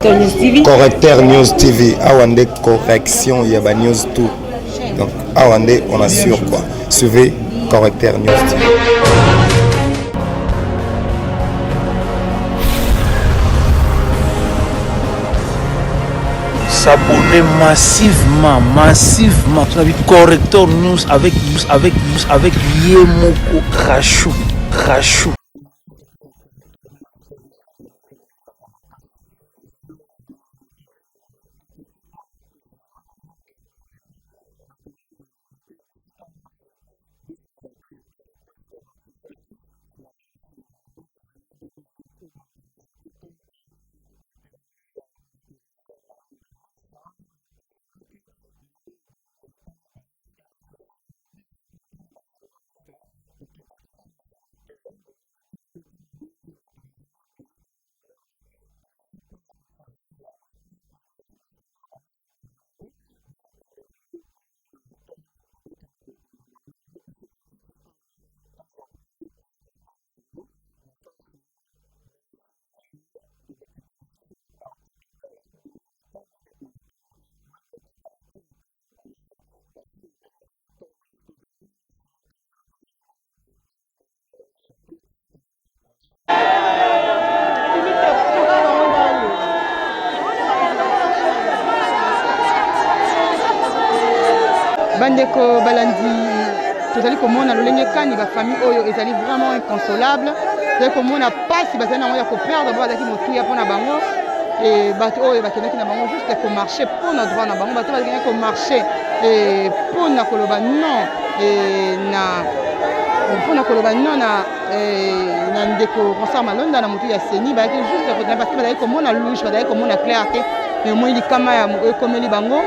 Correcteur News TV, Awande correction, il y a News tout. Donc Awande, on assure quoi. Suivez Correcteur News TV. S'abonner massivement. Tu as vu Correcteur News avec Yemoko Rachou. Bandeko balandi tozali komona lolenge kani ba famille oyo ezali vraiment inconsolable tozali komona pasi bazali nango ya koperdre bo bazalaki motuya mpona bango e bato oyo bakendaki na bango juste komarche mpona droit na bango bato bazalaki komarche mpona koloba non mpona koloba non na ndeko concert malonda na motu ya seni bazalaki juste parce que bazalaki komona louche bazalaki komona clarté mais moi likama ya ekomeli bango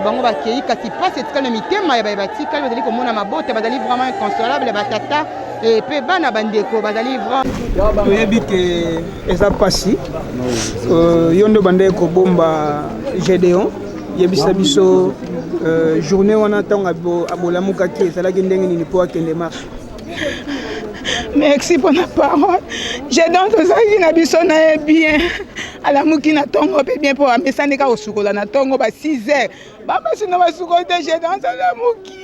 bango bakei kasi pasi etikali na mitema ya batikali bazali komona mabota bazali vraiment inconsolable batata pe bana bandeko bazali vraiment toyebi ke eza pasi yo nde bandeki kobomba Gédéon yebisa biso journée wana ntango abolamukaki ezalaki ndenge nini mpo akende marche. Merci pour la parole. Gédéon tozalaki na biso na ye bien alamuki na tongo pe bien pour amesani ka osukola na tongo ba 6 heures basi na basukola te Gédéon alamuki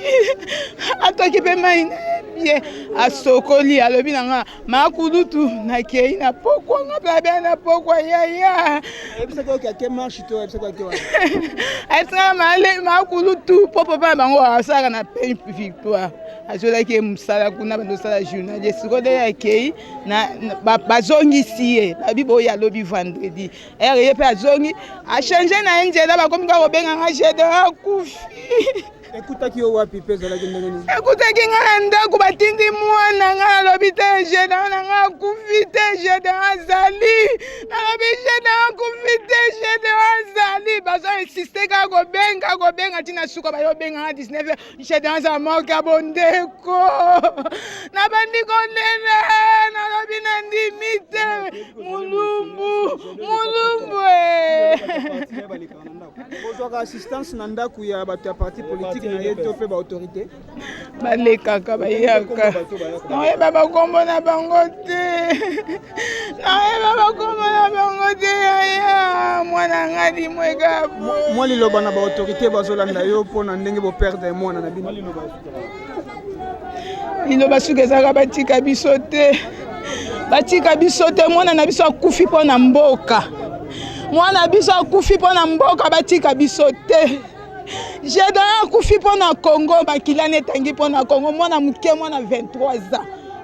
atoki pe mai bien asokoli alobi nanga makulutu na kei na pokwa nga bien na pokwa ya ebisa ko ke marche to ebisa ko ke wa atra male makulutu popo pa bango asaka na pe victoire azolaki musala kuna bando sala journal sikola ya kei na bazongisi ye babibo ya lobi vendredi ye pe azongi a changer na njela bakomi ka kobenga nga Gédéon akufi. Ekutaki yo wapi pesa la ndenge nini? Ekutaki nga ndako batindi mwana nga lobi te Gédéon nga akufi te Gédéon azali nalobi Gédéon akufi te Gédéon azali bazo insister ka kobenga tina suka bayo benga 19 Gédéon za moka bondeko na bandi konela nalobi na ndimite mulumbu Bonjour assistance na ndako ya bato ya parti politique na yeto pe ba autorité balekaka bayaka noyeba bakombo na bango te yaya mwana ngadi mweka mwa liloba na ba autorité bazolanda yo mpona ndenge boperdre mwana na bino liloba suki ezalaka batika biso te mwana na biso akufi mpona mboka batika biso te Gédéon akufi mpona Congo bakilani etangi mpona Congo mwana muke mwana 23 ans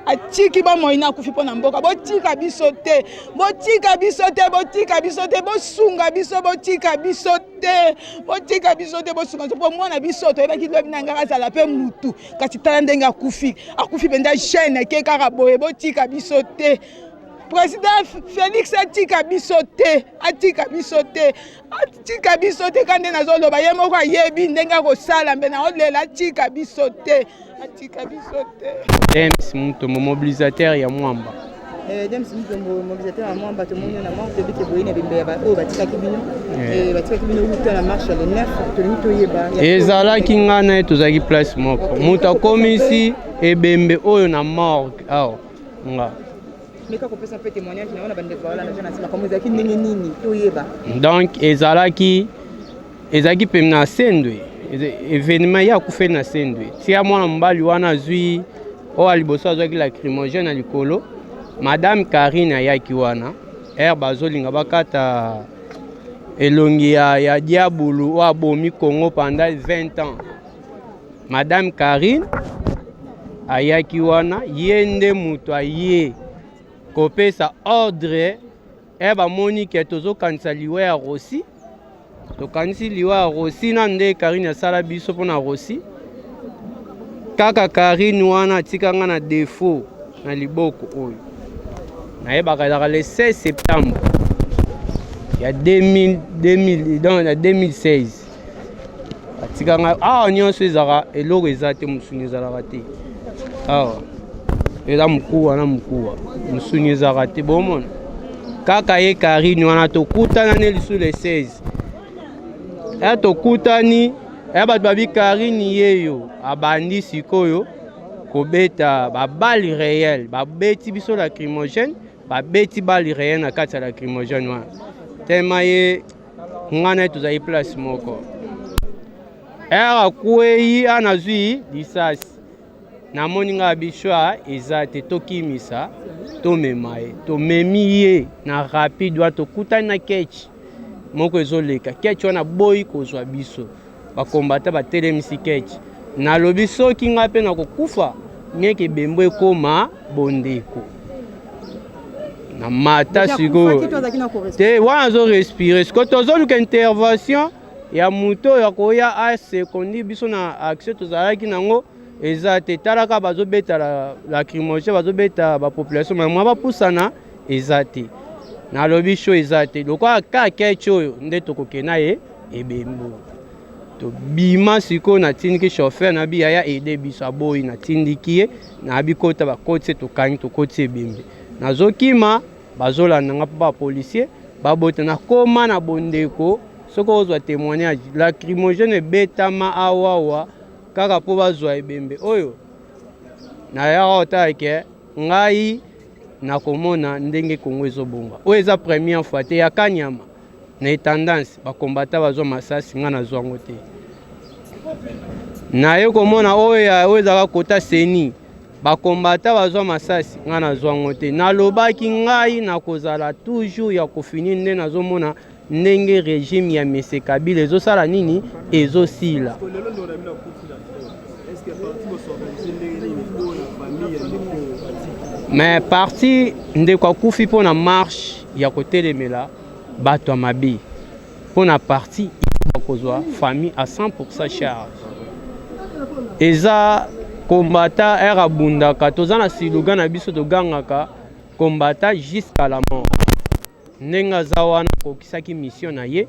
atiki ba moina akufi mpona mboka botika biso te bosunga biso po mwana biso toyebaki lobi na ngaka azala pe mutu kasi tala ndenge akufi penza jeune ke kaka boye botika biso te. Président Félix atika biso te kande nazoloba ye moko ayebi ndenge akosala mbe na olela atika biso te. James Mutombo mobilisateur ya Mwamba. James Mutombo mobilisateur ya Mwamba to monyo na Mwamba tebite boyine bimbe ba o batikaki bino batikaki bino uta na marche le 9 to limito yeba ezalaki ngana tozaki place moko muta komisi ebembe oyo na morgue awa nga Donc ezalaki pe na sendwe événement ya kufe na sendwe tia mwana mobali wana zwi o aliboso azwaki lacrymogène na likolo madame Karine ayaki wana bazolinga bakata elongi ya diabulu o abomi Congo pendant 20 ans. Madame Karine ayaki wana yende mutu aye kopesa ordre bamoni ke tozokanisa liwa ya Rossi tokanisi liwa ya Rossi na nde Karine asala biso mpona Rossi kaka Karine wana atikanga na défaut na liboko oyo nayebaka ezaka le 16 septembre ya 2016 atikanga awa nyonso ezaka eloko eza te mosuni ezalaka te awa eza mokuwa na mokuwa mosuni ezalaka te bomona kaka ye Karine wana tokutana ne lisu le 16 tokutani bato babi Karine yeyo abandi sikoyo kobeta babali réel babeti biso lacrymogène babeti bali réel na kati ya lacrymogène wana tema ye ngana tozali place moko akwei anazwi lisasi namoni nga bishwa eza te tokimisa tomema ye tomemi ye na rapide wa tokutani na kechi moko ezoleka kechi wana boyi kozwa biso bakombata batelemisi kechi nalobi soki nga mpe na kokufa mieke bembo ekoma bondeko na mata sikoyo te wana azorespire sikoyo tozoluka intervention ya moto oyo akoya asekondi biso na action tozalaki nango eza te talaka bazobeta lacrymogène bazobeta bapopulation mamwa bapusana eza te nalobi sho eza te lokola ka kechi oyo nde tokokena ye ebembo tobima sikoyo natindiki chauffeur na bi yaya ede biso aboyi natindiki ye na bikota bakoti tokangi tokoti ebembe nazokima bazolanda nga mpo bapolisier babota nakoma na bondeko soki ozwa témoignage lacrymogène ebetama awawa kaka mpo bazwa ebembe oyo nayaka otalake ngai nakomona ndenge Kongo ezobonga oyo eza première fois te ya kanyama na tendance bakombata bazwa masasi nga nazwa ngo te naye komona oyo ezaka kota seni bakombata bazwa masasi nga nazwa ngo te nalobaki ngai nakozala toujours ya kofini nde nazomona ndenge régime ya Mese Kabila ezosala nini ezosila mais parti ndeko akufi mpona marche ya kotelemela bato ya mabe mpona parti bakozwa famille à 100% charge eza kombata ere abundaka toza na siluga na biso togangaka kombata jusqu'à la mort ndenge aza wana akokisaki mission na ye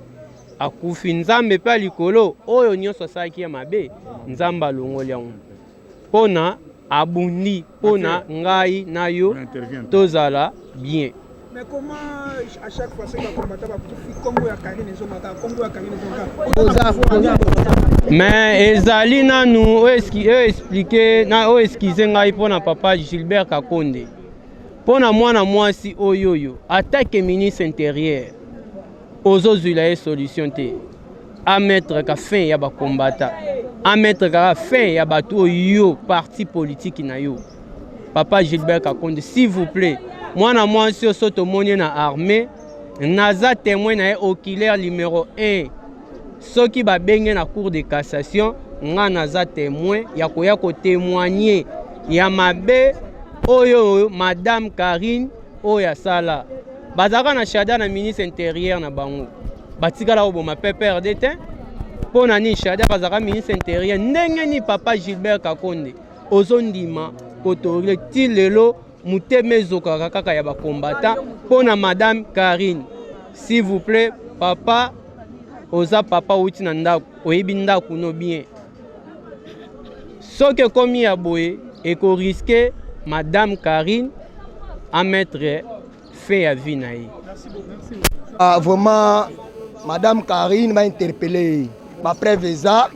akufi nzambe mpe likolo oyo nyonso asalaki ya mabe nzambe alongoli yango mpona abundi mpona ngai na yo tozala bien. Mais comment à chaque fois que combattant Congo ya Karine ezomaka Congo ya Karine ezomaka mais ezali nanu expliquer na excuser ngai mpona papa Gilbert Kakonde mpona mwana mwasi oyoyo attaque ministre intérieur ozozwila ye solution te amettre ka fin ya bakombata amettre ka fin ya bato oyo parti politique na yo papa Gilbert Kakonde s'il vous plaît mwana mwasi oso tomoni na armée naza témoin na ye oculaire numéro 1 soki babenge na cour de cassation nga naza témoin ya koya kotémoigner ya mabe oyo madame Karine oyo asala bazaka na chada na ministre intérieur na bango batikala oboma PPRD te mpona ni chada bazaka ministre intérieur ndenge ni papa Gilbert Kakonde ozondima kotorile ti lelo muteme ezokaka kaka ya bakombata mpona madame Karine s'il vous plaît papa oza papa outi na ndako oyebi ndako no bien soki ekomi ya boye ekoriske madame Karine à mettre fin à vie na ye. Vraiment madame Karine m'a interpellé ma preuve eza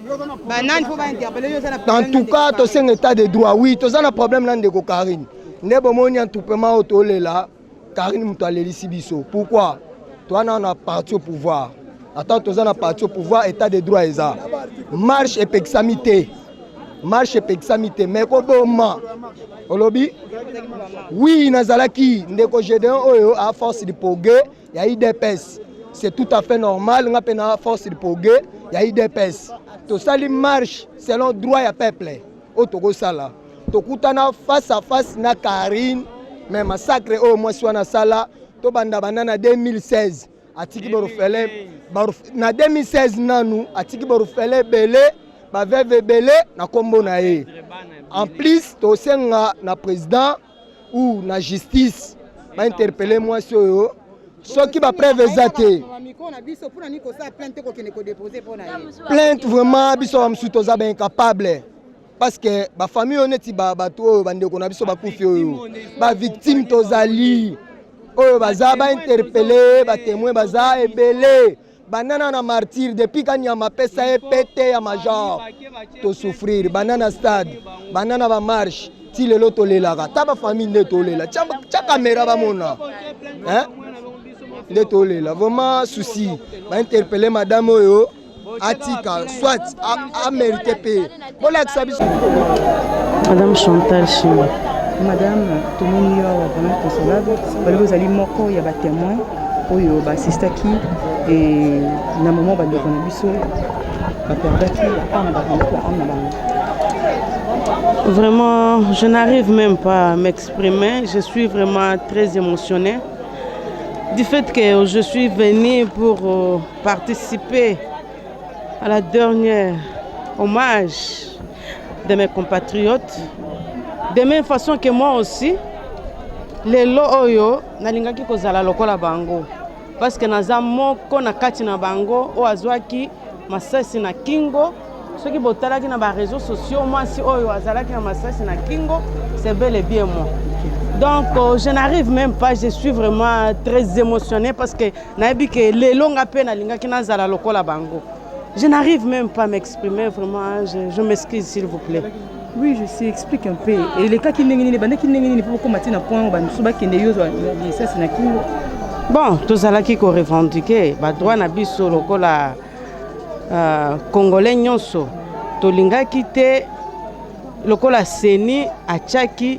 en tout cas to c'est un état de droit oui to ça un problème là ndeko Karine ne bomoni en tout paiement otolela Karine Moutoualeli Sibiso. Pourquoi? Toi, on a parti au pouvoir. Attends, tu as parti au pouvoir, état de droit, ça. Marche et pexamité. Marche et pexamité. Mais comment? Olobi? Oui, Nazalaki, Ndeko Gédéon, à force de poguer, il y a eu des pèses. C'est tout à fait normal, on a peine à force de poguer, il y a eu des pèses. Tout ça, il marche selon le droit et le peuple. Au Togo Sala. Tokutana face à face na Karine, mais massacre au moins soit na Sala, to banda banana 2016. Atiki borofele, na 2016 nanu, atiki borofele belé, ba veve belé na kombo na ye. En plus, to senga na président ou na justice, ba interpeller moi sur eux. Ceux qui va prévézate. Plainte vraiment, biso amsutoza ben incapable. Parce que la famille honnête ba bato bande ko na biso ba kufi oyo ba victime tozali oyo baza ba interpeller ba témoin baza ebele banana na martyr depuis kanya mapesa epete ya major to souffrir banana stade banana ba marche ti lelo tolelaka ta ba famille nde tolela cha caméra ba mona hein nde tolela vraiment souci ba interpeller madame oyo Atika, soit à mériter paix. Madame Chantal Chimba. Madame, tout le monde est vraiment consolable. Vous allez moko, il y a des témoins, il y a des sistaki, et na moment ba ndeko na biso ba perdaki Vraiment, je n'arrive même pas à m'exprimer. Je suis vraiment très émotionnée du fait que je suis venue pour participer à la dernière hommage de mes compatriotes. De même façon que moi aussi, les loyo nalingaki kozala lokola bango. Parce que naza moko na kati na bango o azwaki masasi na kingo. Ceux qui botalaki na ba réseaux sociaux, moi si oyo azalaki na masasi na kingo, c'est bel et bien moi. Donc je n'arrive même pas, je suis vraiment très émotionnée parce que nayebi que les longa pe nalingaki nazala lokola bango. Je n'arrive même pas à m'exprimer, vraiment, je m'excuse s'il vous plaît. Oui, je sais, explique un peu. Et les cas qui n'engagent pas, qui n'engagent pas, comment tu n'as point, bon, tout ça là qui est revendiqué, le droit n'a pas sur le Congolais nyonso, tolinga quitté, le cola seni, a tchaki,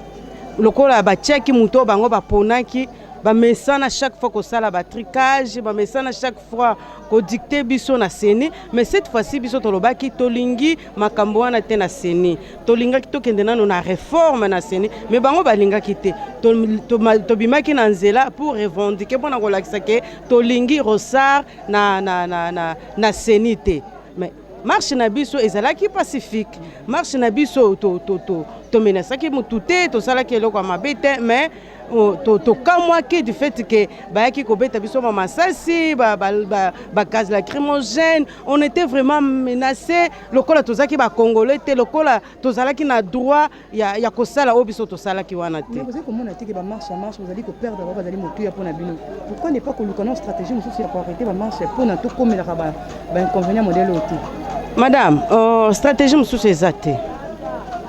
le cola bachaki muto bango baponaki. Ba mesana chaque fois que ça la tricage, ba mesana chaque fois que dicter biso na seni, mais cette fois-ci biso tolobaki tolingi makambo wana te na seni. Tolinga ki tokende nano na réforme na seni, mais bango balinga kité. Tobimaki na nzela pour revendiquer pour na kolakisa ke tolingi rosar na seni te. Mais marche na biso ezalaki pacifique. Marche na biso to menasaki mutute to salaki eloko mabete, mais to kamwa ki du fait que bayaki kobeta biso masasi ba gaz lacrymogène, on était vraiment menacé lokola tozaki ba congolais te lokola tozalaki na droit ya kosala obiso to salaki wana te. Vous avez comment on a été ba marche vous allez ko perdre ba allez motuya pour na bino. Pourquoi ne pas que nous stratégie nous aussi pour arrêter ba marche pour na to comme la ba inconvénient modèle oti. Madame, stratégie mususu ezate.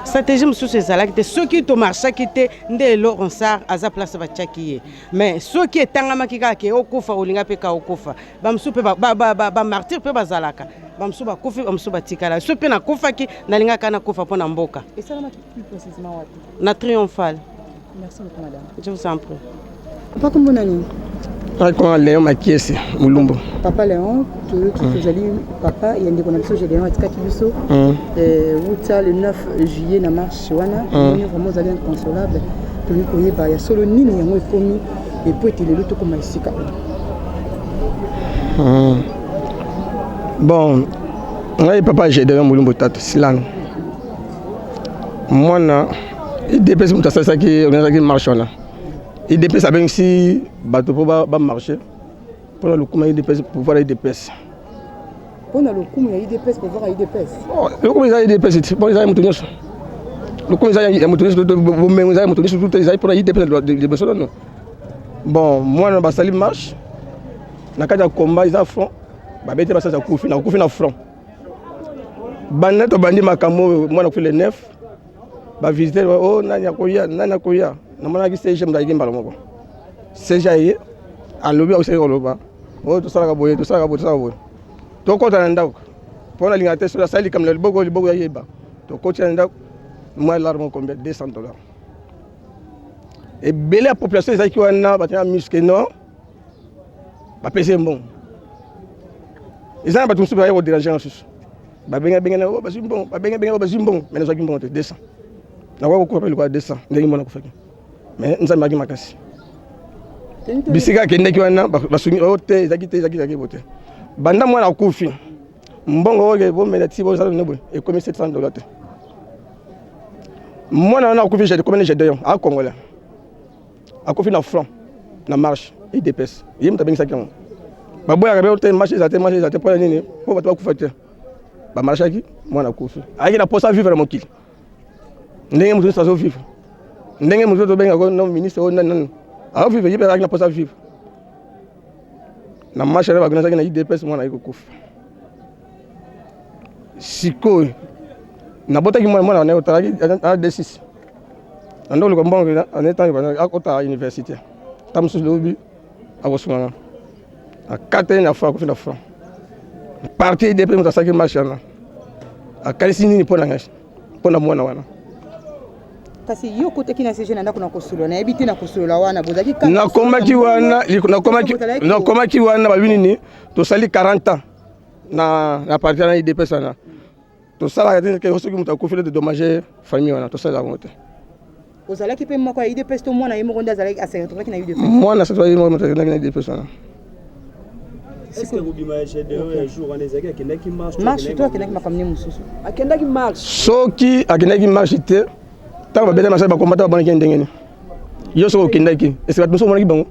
Stratégie mususu ezalaki ceux qui to marcha qui te ndelo ronsar aza place ba tchakiye. Mais ceux qui etangama kika ke okufa olinga pe ka okufa. Ba musu pe ba martyr pe bazalaka. Ba musu ba kufi ba musu ba tikala. Ceux pe na kufa ki nalinga kana kufa pona mboka. Et ça m'a plus précisément wapi? Na triomphal. Merci beaucoup madame. Je vous en prie. Papa comment nani? Papa Léon Makiesi Mulumbu. Papa Léon, tu papa il y a des connexions j'ai des noms atikaki biso. Le 9 juillet na marche wana, on est vraiment allé inconsolable. Toni koyeba ya solo nini yango ekomi et puis tu le luto comme isika. Bon, ngai papa j'ai devant Mulumbu tata silang. Mwana il dépêche mutasa qui organise marche wana. Il dépêche avec si bateau pour marcher. Pour le coup, il dépêche pour voir les dépêches. Pour le coup, il dépêche pour voir les dépêches. Le coup, il dépêche pour les amis tout le coup, il pour les dépêches. Bon, moi, je vais marche. Dans le combat, ils ont front. Je vais passer à Koufi na front. Bannet bandi makamo, moi, je fais les 9. Je vais visiter. Oh, nanya koya. Je vais visiter. c'est jaillé à lobby au série loba oh tout ça la boye tout ça la boye to ko tan ndaw pour la ligne sur la salle comme le bogo yeba to ko tan ndaw moi l'argent combien $200 et belle la population ça qui wana ba tan musque non ba pèse bon ils ont ba tout super au déranger en sus ba benga na ba zimbon ba benga ba zimbon mais nous avons 200 na ko ko le 200 ndenge mona ko faki mais nza magi makasi bisika kende ki wana basungi ote zaki bote banda mwana kufi mbongo oge bo menati bo sala nebo e komi $700 te mwana na kufi j'ai combien j'ai d'ailleurs à Congolais a kufi na franc na marche et dépêche yim tabengi sakyan ba boya gabe ote marche za te pour nini po bato kufa te ba marche ki mwana kufi aki na posa vivre mon kili ndenge mutu sa zo vivre ndenge mutu to benga ko no ministre o nan a vivre yebe aki na posa vivre na marche na bagona sakina IDPS mwana iko kufa siko na bota ki mwana na otaraki a D6 ando le kombo en étant à université tamsu lobi a bosuna a 4 na fois ko na franc parti IDPS mo sakina marche na a kalisi nini pona ngashi pona mwana wana kasi yo kote kina seje na ndako na kosulo na ebiti na kosulo wana bozaki na komaki wana babini ni to sali 40 ans na parti na IDPS na to sala que soki muta kofile de dommager famille wana to sala ngote ozalaki pe moko ya IDPS to mwana yemo nda zalaki asentoki na IDPS mwana sato yemo muta na IDPS wana est-ce que vous imaginez un jour on ezaki akendaki marche to akendaki makamne mususu akendaki marche soki akendaki marche te tanga babeta masala ba combattre ba bonaki ndengeni yo so okendaki est-ce que bato monaki bango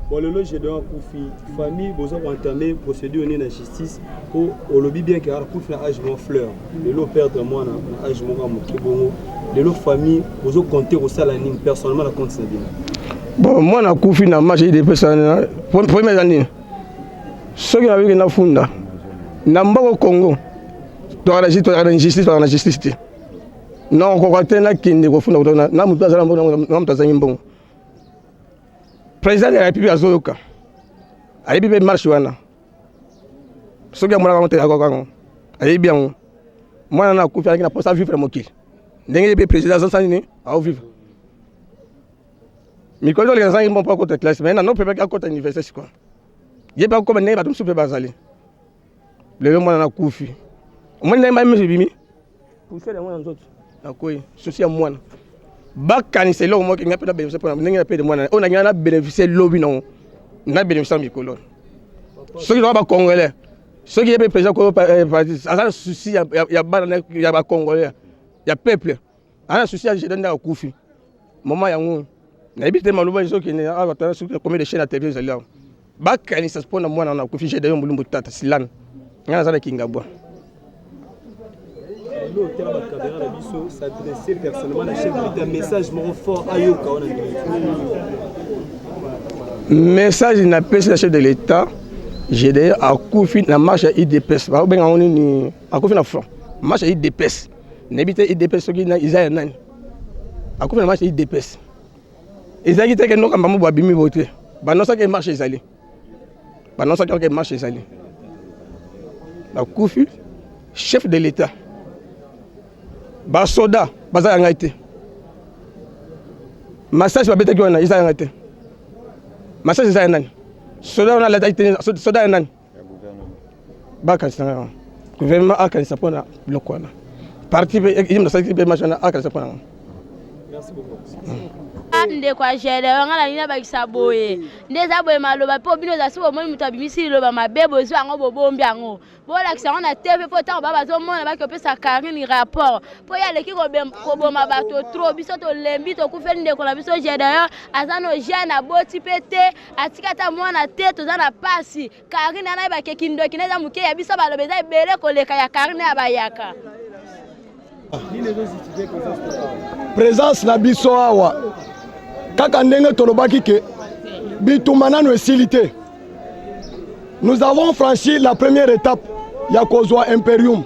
bon le loge de Koufi famille besoin entamer procédure ni la justice pour au lobby bien que Koufi na âge mon fleur le lot perdre moi na âge mon amoki bongo le lot famille besoin compter au salaire personnellement la compte ça bien bon moi na Koufi na marché des personnes première année ce qui avait na funda na mboko Congo to la justice non ko kwatena kinde ko funda na mutu azala mbona na mutu azanyi mbongo président de la République azoyoka ayebi be marche wana soki amona ko te akokango ayebi yango mwana na kufi na posa vivre mokili ndenge be président zansa ni a vivre mikolo les gens ils vont pas côté classe mais non peut pas côté université quoi yeba ko ne ba tum super bazali le mwana na kufi mwana na même bimi pour faire mwana nzoto na koyi souci ya mwana bakanise lo mo ki ngapela bénéficier pour ndenge na pe de mwana on a ngana bénéficier lobi non na bénéficier mikolo ceux qui doivent ba congolais ceux qui est président ko parti ça souci ya bana ya ba congolais ya peuple ana souci ya jedanda kufi moment yango na ebite maluba ceux qui ne a ba sur combien de chaînes à télévision là bakanise pour na mwana na kufi jedayo mbulumbu tata silana ngana za kingabwa s'adresser personnellement à la chef de l'État message fort à Yoka message na pèse la chef de l'État j'ai d'ailleurs à Koufi na marche IDPS ba benga oni ni à Koufi na front marche IDPS n'habite IDPS soki na Isaïe nani à Koufi na marche IDPS ezaki te ke no kamba mo babimi bote ba no sa ke marche ezali ba no sa ke marche ezali à Koufi chef de l'État ba soda baza yanga ite massage ba betaki wana isa yanga ite massage isa nani soda wana la ite soda nani ba kanisa gouvernement a kanisa pona bloc wana parti be yimna sa be machana a kanisa pona merci beaucoup nde kwa jere ngala nina bakisa boye ndeza boye maloba po bino za sibo moni mutu abimisi loba mabebo zo ngo bobombi ngo bola kisa ona TV po ta baba zo mona ba ko pesa Karine rapport po ya leki ko boma bato trop biso to lembi to kufeli nde ko na biso jere yo azano jeune aboti pete atikata mwana te to za na pasi Karine ana ba ke kindo kineza muke ya biso balobe za bele ko leka ya Karine abayaka présence na biso awa kaka ndenge tolobaki ke bitumana no esilité nous avons franchi la première étape ya kozwa imperium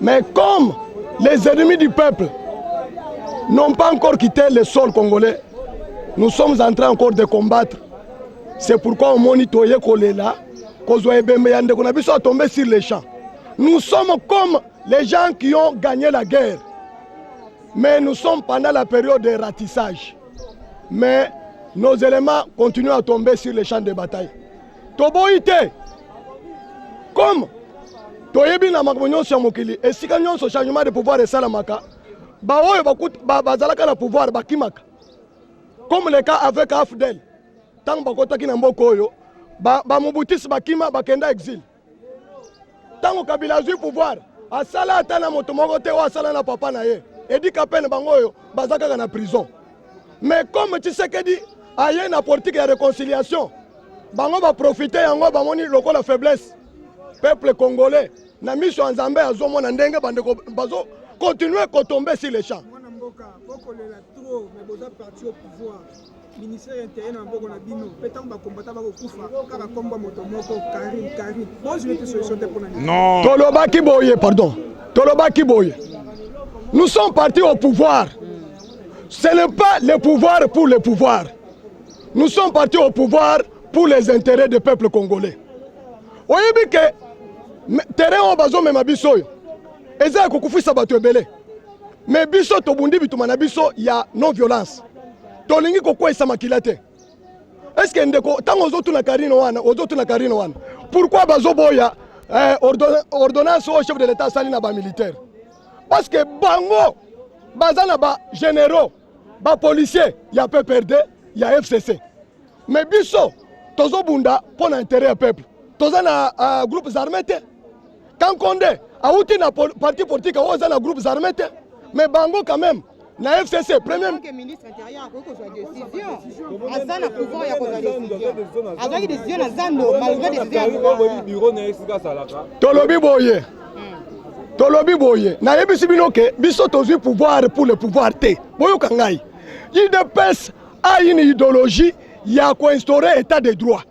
mais comme les ennemis du peuple n'ont pas encore quitté le sol congolais nous sommes en train encore de combattre. C'est pourquoi on monite là, qu'on a vu ça tomber sur les champs. Nous sommes comme les gens qui ont gagné la guerre. Mais nous sommes pendant la période de ratissage. Mais nos éléments continuent à tomber sur les champs de bataille. Toboïte, comme Toyebi na makonyo sur mokili, et si kanyon so changement de pouvoir et salamaka, ba oyo bazalaka na pouvoir bakimaka. Comme le cas avec Afdel, tant bakota ki na mboko oyo, ba mubutis bakima bakenda exil. Tant Kabila zui pouvoir, asala atana moto moko te wa asala na papa na ye. Edi kapene bangoyo bazaka na prison. Mais comme Tshisekedi aye na politique de réconciliation, bango va profiter yango ba moni loko la faiblesse peuple congolais na mission Nzambe azomo na ndenge bandeko bazo continuer ko tomber sur les champs. Mwana mboka bokolela trop mais boza parti au pouvoir. Ministère intérieur na mboko na bino petant ba combattant ba kokufa kaka komba moto moko Karim. Bon je vais te solution pour na. Non. Tolobaki boye pardon. Tolobaki boye. Nous sommes partis au pouvoir. Ce n'est pas le pouvoir pour le pouvoir. Nous sommes partis au pouvoir pour les intérêts du peuple congolais. Oyebi ke terrain o bazo mema biso yo. Eza kokufisa bato ebele. Mais biso tobundi bituma na biso ya non violence. Tolingi kokwesa makila te. Est-ce que ndeko tango ozotu na karino wana. Pourquoi bazo boya ordonnance au chef de l'état sali na ba militaire? Parce que bango bazana ba généraux, ba policiers, il y a PPRD, il y a FCC. Mais biso tozo bunda pour l'intérêt du peuple. Tozo na groupes armés. Quand Condé a outi na parti politique a na groupes armés. Mais bango quand même na FCC premier ministre intérieur a kozwa décision. Azana pouvoir ya kozwa décision. Azaki décision na zando malgré décision. Bureau na exika salaka. Tolobi boye. Na yebisi bino ke biso tozu pouvoir pour le pouvoir te. Boyo kangai. IDPS a une idéologie ya ko instaurer état de droit.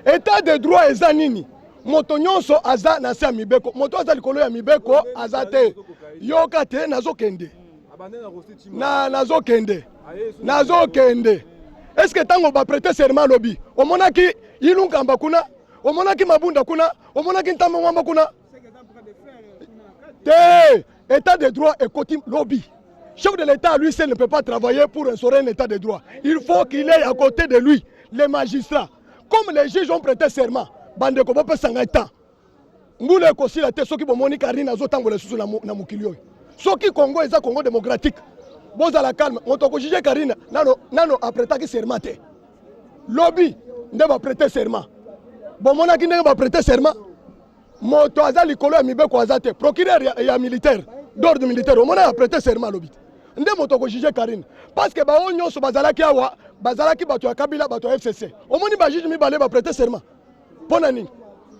État de droit eza nini? Moto nyonso aza na se mibeko. Moto aza likolo ya mibeko aza te. Yoka te nazokende. Nazokende. Est-ce que tango ba prêter serment lobby? Omonaki Ilunkamba kuna, omonaki Mabunda kuna, omonaki Ntambo Mwamba kuna. État de droit et côté lobby. Chef de l'État, lui seul ne peut pas travailler pour instaurer un état de droit. Il faut qu'il ait à côté de lui les magistrats. Comme les juges ont prêté serment, bande ko bope sangata. Ngule ko sila te soki bomoni karina zotango le susu na mukilio. Soki Congo eza Congo démocratique. Boza la calme, on toko juger karina nano apretaki serment te. Lobby ne va prêter serment. Bomona ki ne va prêter serment. Moto aza likolo ya mibeko azate procureur ya militaire d'ordre militaire au mona a prêté serment lobby nde moto ko juger Karine parce que ba onyo so bazalaki awa bazalaki bato ya Kabila bato ya FCC au moni ba juge mi balé ba prêter serment pona nini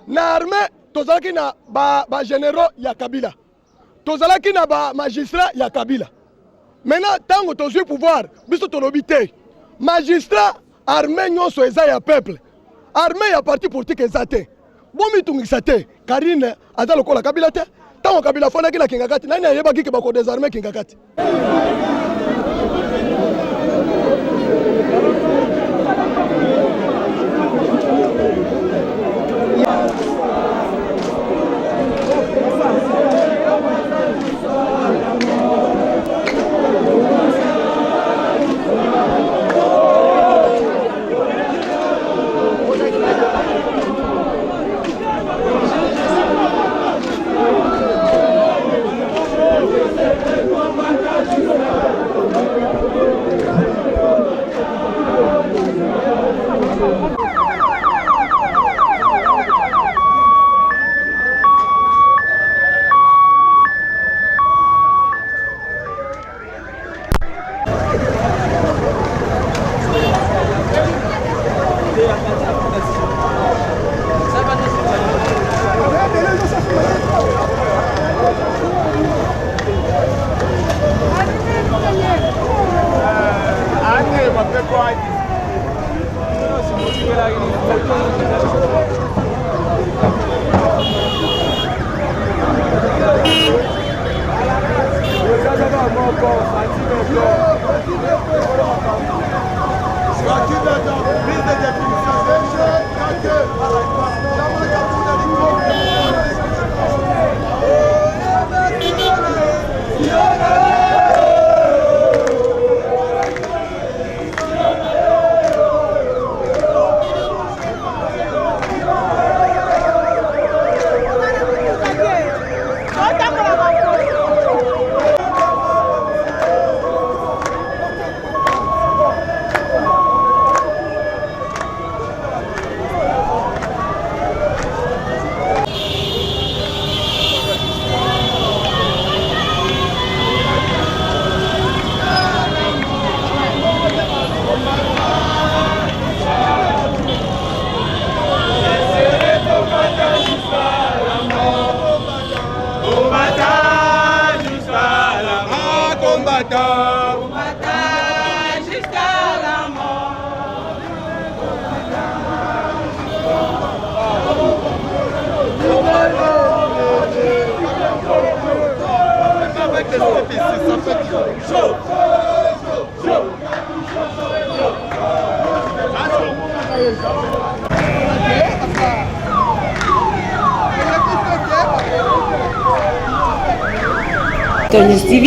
na armée tozalaki na ba généraux ya Kabila tozalaki na ba magistrat ya Kabila maintenant tango tozui pouvoir biso to lobby te magistrat armée nyonso eza ya peuple armée ya parti politique eza te bomi tungisa te Karine aza lokola Kabila te tango Kabila fona kila kingakati nani ayebaki ke bako désarmer kingakati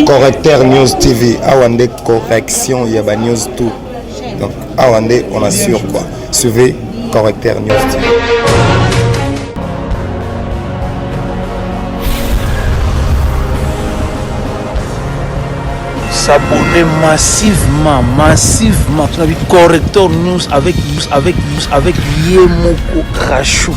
Correcteur News TV, Awande correction, il y a news tout. Donc Awande, on assure quoi. Suivez Correcteur News TV. S'abonner massivement. Tu as vu Correcteur News avec Yemoko Rachou.